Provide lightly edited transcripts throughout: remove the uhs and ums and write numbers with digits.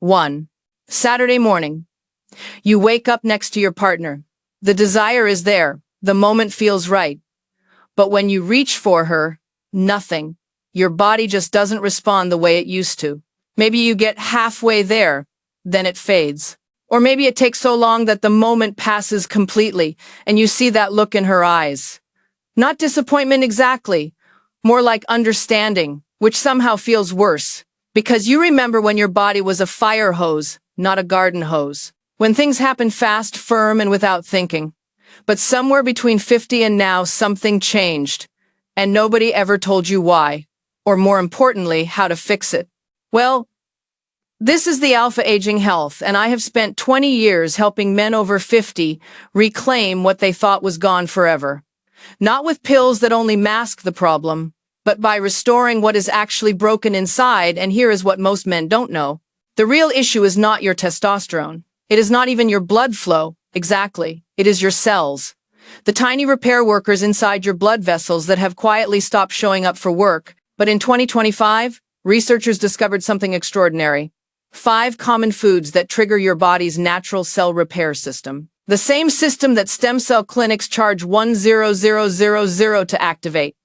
1. Saturday morning. You wake up next to your partner. The desire is there. The moment feels right. But when you reach for her, nothing. Your body just doesn't respond the way it used to. Maybe you get halfway there, then it fades. Or maybe it takes so long that the moment passes completely, and you see that look in her eyes. Not disappointment exactly, more like understanding, which somehow feels worse. Because you remember when your body was a fire hose, not a garden hose. When things happen fast, firm, and without thinking. But somewhere between 50 and now, something changed. And nobody ever told you why. Or more importantly, how to fix it. Well, this is the Alpha Aging Health, and I have spent 20 years helping men over 50 reclaim what they thought was gone forever. Not with pills that only mask the problem, but by restoring what is actually broken inside, and here is what most men don't know. The real issue is not your testosterone. It is not even your blood flow, exactly. It is your cells. The tiny repair workers inside your blood vessels that have quietly stopped showing up for work. But in 2025, researchers discovered something extraordinary. 5 common foods that trigger your body's natural cell repair system. The same system that stem cell clinics charge $1,000 to activate.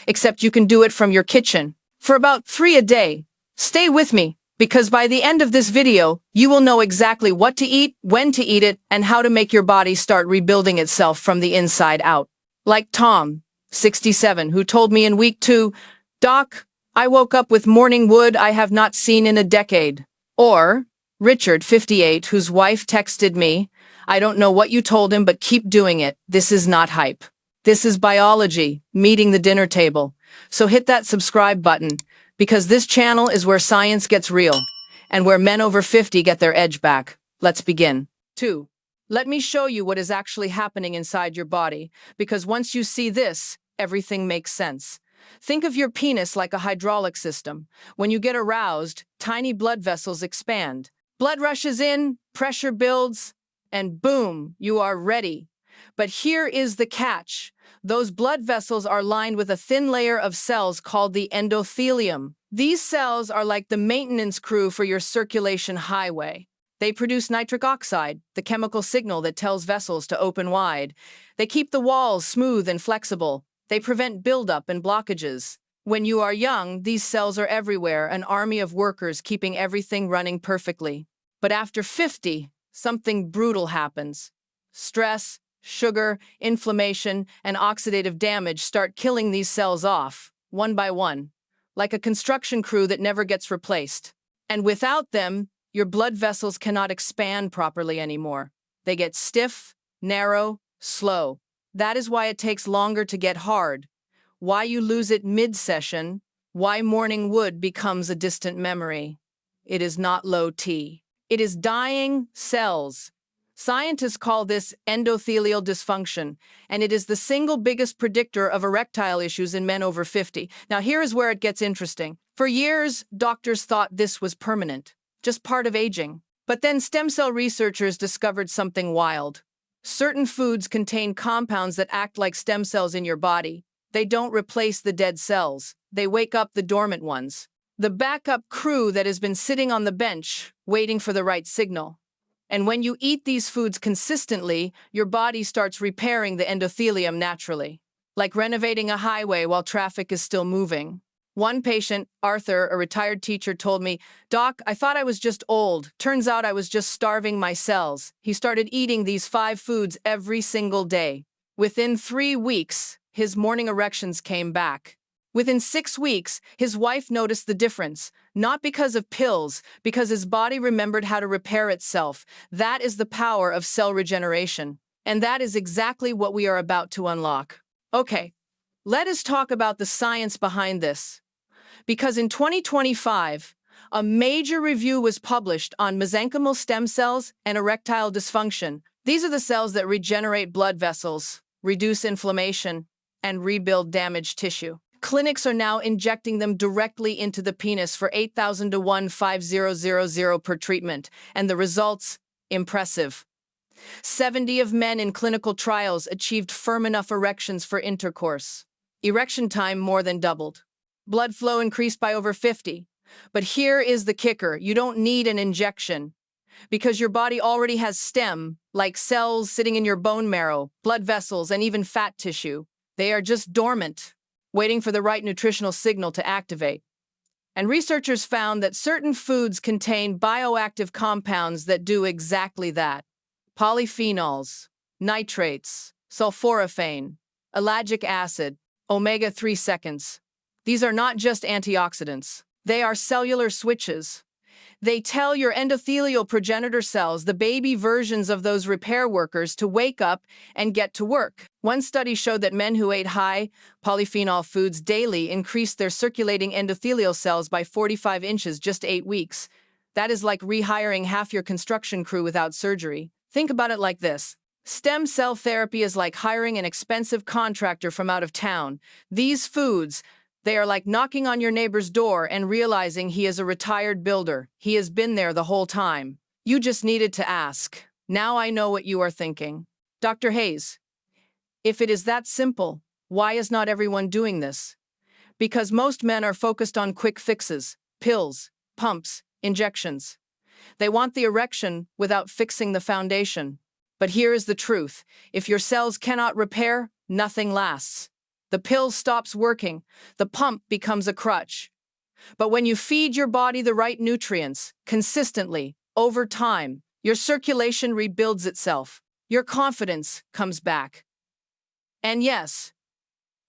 Except you can do it from your kitchen. For about 3 a day. Stay with me, because by the end of this video, you will know exactly what to eat, when to eat it, and how to make your body start rebuilding itself from the inside out. Like Tom, 67, who told me in week 2, "Doc, I woke up with morning wood I have not seen in a decade." Or Richard, 58, whose wife texted me, "I don't know what you told him, but keep doing it. This is not hype. This is biology, meeting the dinner table." So hit that subscribe button, because this channel is where science gets real, and where men over 50 get their edge back. Let's begin. 2. Let me show you what is actually happening inside your body, because once you see this, everything makes sense. Think of your penis like a hydraulic system. When you get aroused, tiny blood vessels expand. Blood rushes in, pressure builds, and boom, you are ready. But here is the catch. Those blood vessels are lined with a thin layer of cells called the endothelium. These cells are like the maintenance crew for your circulation highway. They produce nitric oxide, the chemical signal that tells vessels to open wide. They keep the walls smooth and flexible. They prevent buildup and blockages. When you are young, these cells are everywhere, an army of workers keeping everything running perfectly. But after 50, something brutal happens. Stress, sugar, inflammation, and oxidative damage start killing these cells off, one by one, like a construction crew that never gets replaced. And without them, your blood vessels cannot expand properly anymore. They get stiff, narrow, slow. That is why it takes longer to get hard, why you lose it mid-session, why morning wood becomes a distant memory. It is not low T. It is dying cells. Scientists call this endothelial dysfunction, and it is the single biggest predictor of erectile issues in men over 50. Now, here is where it gets interesting. For years, doctors thought this was permanent, just part of aging. But then stem cell researchers discovered something wild. Certain foods contain compounds that act like stem cells in your body. They don't replace the dead cells. They wake up the dormant ones. The backup crew that has been sitting on the bench, waiting for the right signal. And when you eat these foods consistently, your body starts repairing the endothelium naturally, like renovating a highway while traffic is still moving. One patient, Arthur, a retired teacher, told me, "Doc, I thought I was just old. Turns out I was just starving my cells." He started eating these 5 foods every single day. Within 3 weeks, his morning erections came back. Within 6 weeks, his wife noticed the difference, not because of pills, because his body remembered how to repair itself. That is the power of cell regeneration. And that is exactly what we are about to unlock. Okay, let us talk about the science behind this. Because in 2025, a major review was published on mesenchymal stem cells and erectile dysfunction. These are the cells that regenerate blood vessels, reduce inflammation, and rebuild damaged tissue. Clinics are now injecting them directly into the penis for $8,000 to $1,500 per treatment, and the results, impressive. 70 of men in clinical trials achieved firm enough erections for intercourse. Erection time more than doubled. Blood flow increased by over 50. But here is the kicker. You don't need an injection because your body already has stem, like cells sitting in your bone marrow, blood vessels, and even fat tissue. They are just dormant, waiting for the right nutritional signal to activate. And researchers found that certain foods contain bioactive compounds that do exactly that. Polyphenols, nitrates, sulforaphane, ellagic acid, omega-3 seconds. These are not just antioxidants. They are cellular switches. They tell your endothelial progenitor cells, the baby versions of those repair workers, to wake up and get to work. One study showed that men who ate high polyphenol foods daily increased their circulating endothelial cells by 45 inches just 8 weeks. That is like rehiring half your construction crew without surgery. Think about it like this. Stem cell therapy is like hiring an expensive contractor from out of town. These foods, they are like knocking on your neighbor's door and realizing he is a retired builder. He has been there the whole time. You just needed to ask. Now I know what you are thinking. Dr. Hayes, if it is that simple, why is not everyone doing this? Because most men are focused on quick fixes, pills, pumps, injections. They want the erection without fixing the foundation. But here is the truth. If your cells cannot repair, nothing lasts. The pill stops working. The pump becomes a crutch. But when you feed your body the right nutrients, consistently, over time, your circulation rebuilds itself. Your confidence comes back. And yes,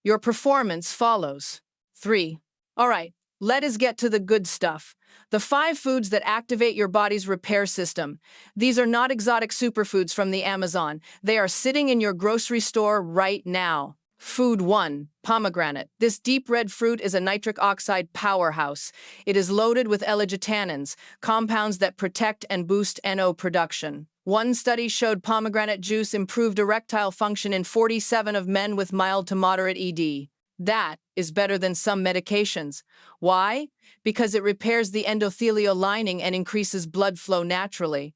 your performance follows. 3. All right, let us get to the good stuff. The 5 foods that activate your body's repair system. These are not exotic superfoods from the Amazon. They are sitting in your grocery store right now. Food 1. Pomegranate. This deep red fruit is a nitric oxide powerhouse. It is loaded with L-glutanins, compounds that protect and boost NO production. One study showed pomegranate juice improved erectile function in 47 of men with mild to moderate ED. That is better than some medications. Why? Because it repairs the endothelial lining and increases blood flow naturally.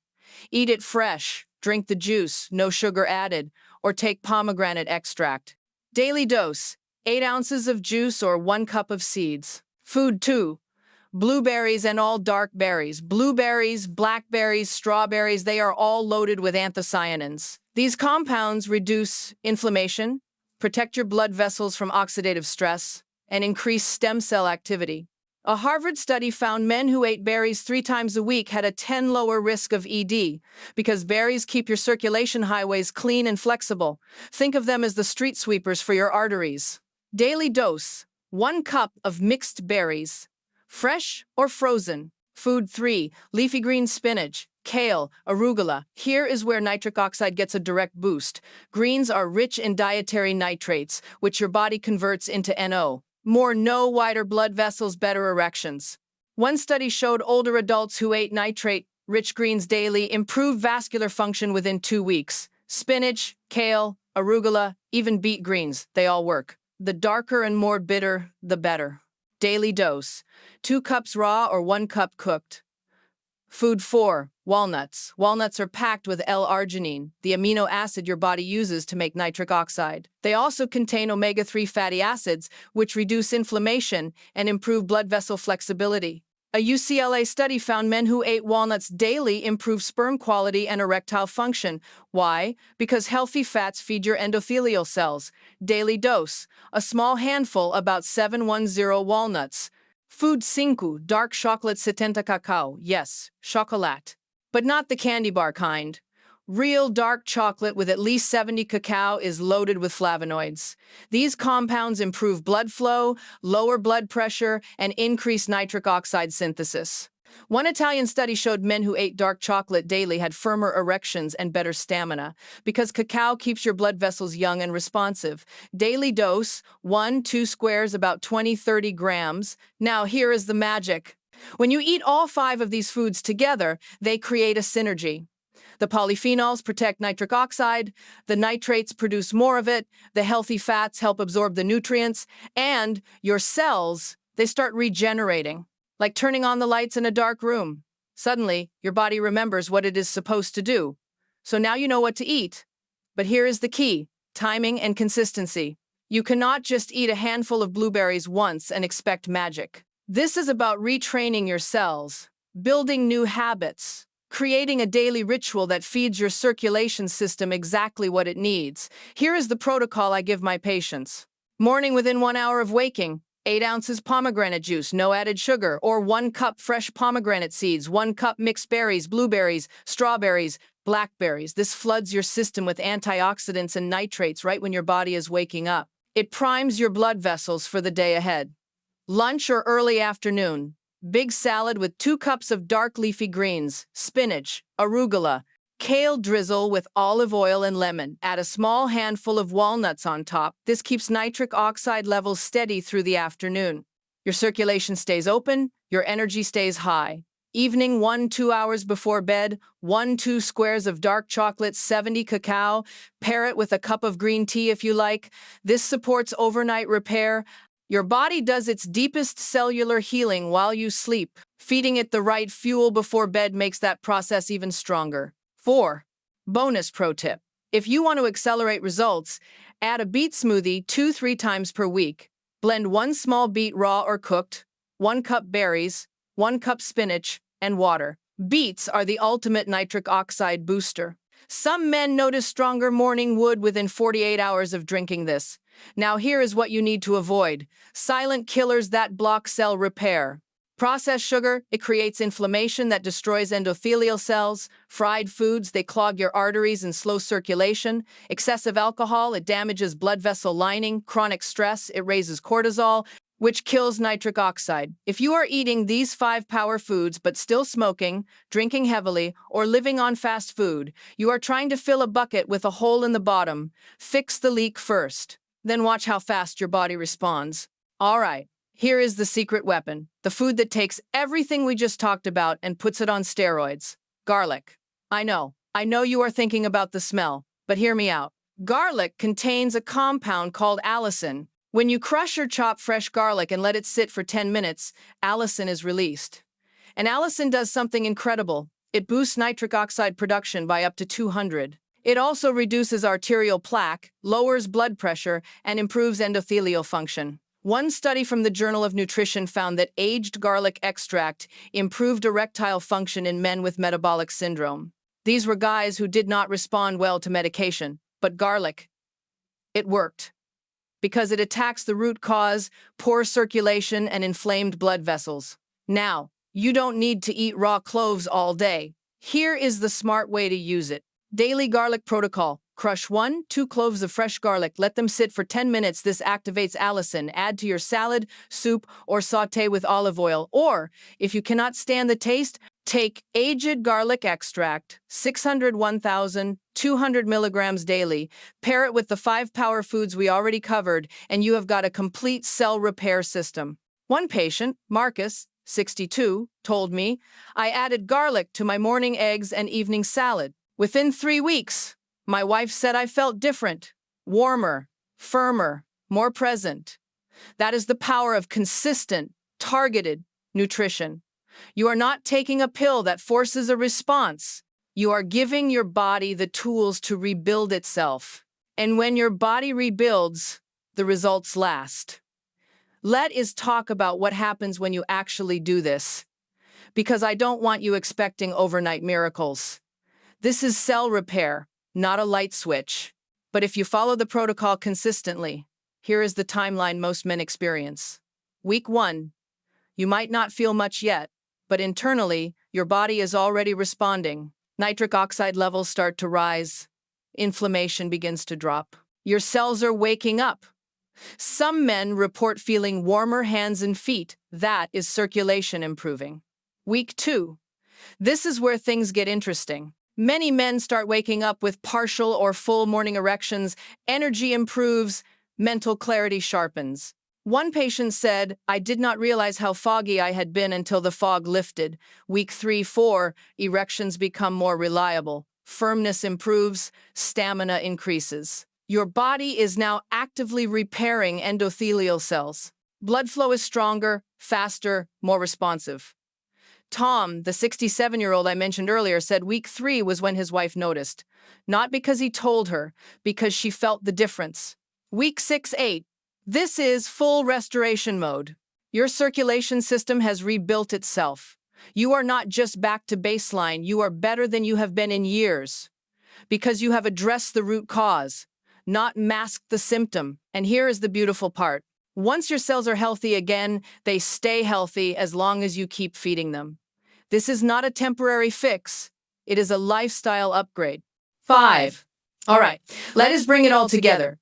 Eat it fresh, drink the juice, no sugar added, or take pomegranate extract. Daily dose, 8 ounces of juice or 1 cup of seeds. Food 2. Blueberries and all dark berries. Blueberries, blackberries, strawberries, they are all loaded with anthocyanins. These compounds reduce inflammation, protect your blood vessels from oxidative stress, and increase stem cell activity. A Harvard study found men who ate berries 3 times a week had a 10 lower risk of ED because berries keep your circulation highways clean and flexible. Think of them as the street sweepers for your arteries. Daily dose, 1 cup of mixed berries, fresh or frozen. Food 3, leafy green spinach, kale, arugula. Here is where nitric oxide gets a direct boost. Greens are rich in dietary nitrates, which your body converts into NO. More NO, wider blood vessels, better erections. One study showed older adults who ate nitrate-rich greens daily improved vascular function within 2 weeks. Spinach, kale, arugula, even beet greens, they all work. The darker and more bitter, the better. Daily dose, 2 cups raw or 1 cup cooked. Food 4, walnuts. Walnuts are packed with L-arginine, the amino acid your body uses to make nitric oxide. They also contain omega-3 fatty acids, which reduce inflammation and improve blood vessel flexibility. A UCLA study found men who ate walnuts daily improved sperm quality and erectile function. Why? Because healthy fats feed your endothelial cells. Daily dose, a small handful, about 710 walnuts. Food 5, dark chocolate 70 cacao. Yes, chocolate. But not the candy bar kind. Real dark chocolate with at least 70 cacao is loaded with flavonoids. These compounds improve blood flow, lower blood pressure, and increase nitric oxide synthesis. One Italian study showed men who ate dark chocolate daily had firmer erections and better stamina, because cacao keeps your blood vessels young and responsive. Daily dose, 1-2 squares, about 20-30 grams. Now here is the magic. When you eat all 5 of these foods together, they create a synergy. The polyphenols protect nitric oxide, the nitrates produce more of it, the healthy fats help absorb the nutrients, and your cells, they start regenerating. Like turning on the lights in a dark room. Suddenly, your body remembers what it is supposed to do. So now you know what to eat. But here is the key: timing and consistency. You cannot just eat a handful of blueberries once and expect magic. This is about retraining your cells, building new habits, creating a daily ritual that feeds your circulation system exactly what it needs. Here is the protocol I give my patients. Morning within 1 hour of waking, 8 ounces pomegranate juice, no added sugar, or 1 cup fresh pomegranate seeds, 1 cup mixed berries, blueberries, strawberries, blackberries. This floods your system with antioxidants and nitrates right when your body is waking up. It primes your blood vessels for the day ahead. Lunch or early afternoon. Big salad with 2 cups of dark leafy greens, spinach, arugula, kale drizzle with olive oil and lemon. Add a small handful of walnuts on top. This keeps nitric oxide levels steady through the afternoon. Your circulation stays open, your energy stays high. Evening 1-2 hours before bed, 1-2 squares of dark chocolate, 70 cacao. Pair it with a cup of green tea if you like. This supports overnight repair. Your body does its deepest cellular healing while you sleep. Feeding it the right fuel before bed makes that process even stronger. 4. Bonus pro tip. If you want to accelerate results, add a beet smoothie 2-3 times per week. Blend 1 small beet raw or cooked, 1 cup berries, 1 cup spinach, and water. Beets are the ultimate nitric oxide booster. Some men notice stronger morning wood within 48 hours of drinking this. Now here is what you need to avoid. Silent killers that block cell repair. Processed sugar, it creates inflammation that destroys endothelial cells. Fried foods, they clog your arteries and slow circulation. Excessive alcohol, it damages blood vessel lining. Chronic stress, it raises cortisol, which kills nitric oxide. If you are eating these 5 power foods but still smoking, drinking heavily, or living on fast food, you are trying to fill a bucket with a hole in the bottom. Fix the leak first. Then watch how fast your body responds. All right, here is the secret weapon, the food that takes everything we just talked about and puts it on steroids. Garlic. I know you are thinking about the smell, but hear me out. Garlic contains a compound called allicin. When you crush or chop fresh garlic and let it sit for 10 minutes, allicin is released. And allicin does something incredible. It boosts nitric oxide production by up to 200. It also reduces arterial plaque, lowers blood pressure, and improves endothelial function. One study from the Journal of Nutrition found that aged garlic extract improved erectile function in men with metabolic syndrome. These were guys who did not respond well to medication, but garlic, it worked. Because it attacks the root cause, poor circulation, and inflamed blood vessels. Now, you don't need to eat raw cloves all day. Here is the smart way to use it. Daily garlic protocol. Crush 1-2 cloves of fresh garlic. Let them sit for 10 minutes. This activates allicin. Add to your salad, soup, or sauté with olive oil. Or, if you cannot stand the taste, take aged garlic extract, 1,200 milligrams daily. Pair it with the 5 power foods we already covered, and you have got a complete cell repair system. One patient, Marcus, 62, told me, I added garlic to my morning eggs and evening salad. Within 3 weeks, my wife said I felt different, warmer, firmer, more present. That is the power of consistent, targeted nutrition. You are not taking a pill that forces a response. You are giving your body the tools to rebuild itself. And when your body rebuilds, the results last. Let us talk about what happens when you actually do this, because I don't want you expecting overnight miracles. This is cell repair, not a light switch. But if you follow the protocol consistently, here is the timeline most men experience. Week 1. You might not feel much yet, but internally, your body is already responding. Nitric oxide levels start to rise. Inflammation begins to drop. Your cells are waking up. Some men report feeling warmer hands and feet. That is circulation improving. Week 2. This is where things get interesting. Many men start waking up with partial or full morning erections. Energy improves. Mental clarity sharpens. One patient said, I did not realize how foggy I had been until the fog lifted. Week 3-4, erections become more reliable. Firmness improves. Stamina increases. Your body is now actively repairing endothelial cells. Blood flow is stronger, faster, more responsive. Tom, the 67-year-old I mentioned earlier, said week 3 was when his wife noticed. Not because he told her, because she felt the difference. Week 6-8. This is full restoration mode. Your circulation system has rebuilt itself. You are not just back to baseline, you are better than you have been in years. Because you have addressed the root cause, not masked the symptom. And here is the beautiful part. Once your cells are healthy again, they stay healthy as long as you keep feeding them. This is not a temporary fix. It is a lifestyle upgrade. 5. All right, let us bring it all together.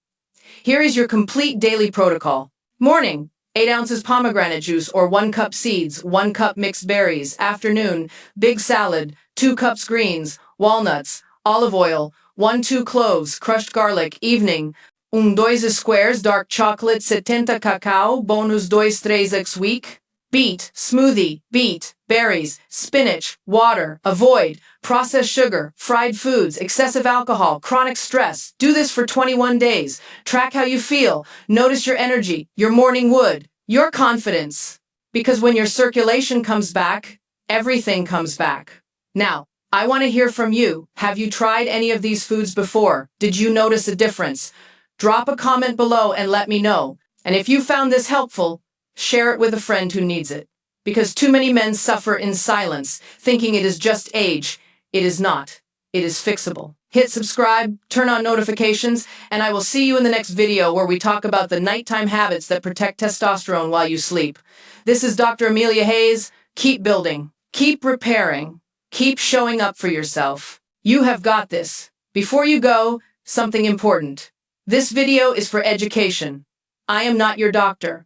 Here is your complete daily protocol. Morning, 8 ounces pomegranate juice or 1 cup seeds, 1 cup mixed berries. Afternoon, big salad, 2 cups greens, walnuts, olive oil, 1-2 cloves, crushed garlic. Evening, 2 squares dark chocolate, 70 cacao, bonus 2-3 ex week. Beet, smoothie, beet, berries, spinach, water. Avoid processed sugar, fried foods, excessive alcohol, chronic stress. Do this for 21 days. Track how you feel. Notice your energy, your morning wood, your confidence. Because when your circulation comes back, everything comes back. Now, I want to hear from you. Have you tried any of these foods before? Did you notice a difference? Drop a comment below and let me know. And if you found this helpful, share it with a friend who needs it. Because too many men suffer in silence, thinking it is just age. It is not. It is fixable. Hit subscribe, turn on notifications, and I will see you in the next video where we talk about the nighttime habits that protect testosterone while you sleep. This is Dr. Amelia Hayes. Keep building. Keep repairing. Keep showing up for yourself. You have got this. Before you go, something important. This video is for education. I am not your doctor.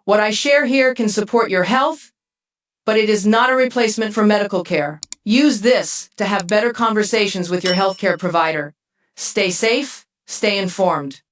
What I share here can support your health, but it is not a replacement for medical care. Use this to have better conversations with your healthcare provider. Stay safe, stay informed.